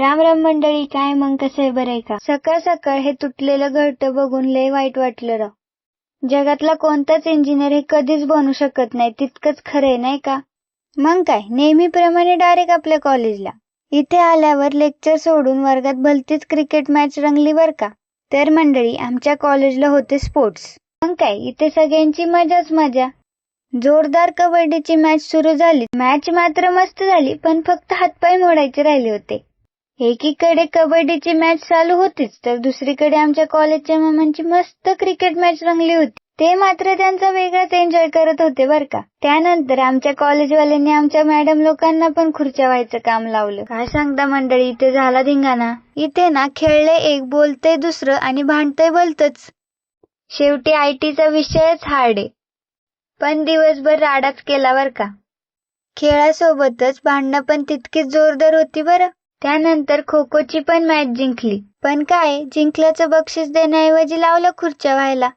राम राम मंडळी, काय मग कसं आहे, बरं आहे का? सकाळ सकाळ हे तुटलेलं घरटं बघून लय वाईट वाटलं राव. जगातला कोणताच इंजिनियर हे कधीच बनू शकत नाही, तितकंच खरंय नाही का? मग काय, नेहमीप्रमाणे डायरेक्ट आपल्या कॉलेजला. इथे आल्यावर लेक्चर सोडून वर्गात भलतीच क्रिकेट मॅच रंगली बर का. तर मंडळी, आमच्या कॉलेजला होते स्पोर्ट्स. मग काय, इथे सगळ्यांची मजाच मजा. जोरदार कबड्डीची मॅच सुरू झाली. मॅच मात्र मस्त झाली, पण फक्त हातपाय मोडायचे राहिले होते. एकीकडे कबड्डीची मॅच चालू होतीच, तर दुसरीकडे आमच्या कॉलेजच्या मामांची मस्त क्रिकेट मॅच रंगली होती. ते मात्र त्यांचा वेगळाच एन्जॉय करत होते बर का. त्यानंतर आमच्या कॉलेजवाल्यांनी आमच्या मॅडम लोकांना पण खुर्च्या व्हायचं काम लावलं. काय सांगता मंडळी, इथे झाला धिंगाणा. इथे ना खेळले एक, बोलतंय दुसरं आणि भांडतंय भलतंच. शेवटी आयटीचा विषयच हार्ड आहे. पण दिवसभर राडाच केला बर का. खेळासोबतच भांडणं पण तितकीच जोरदार होती बरं. त्यानंतर खो खोची पण मॅच जिंकली. पण काय, जिंकल्याचं बक्षीस देण्याऐवजी लावलं खुर्च्या व्हायला.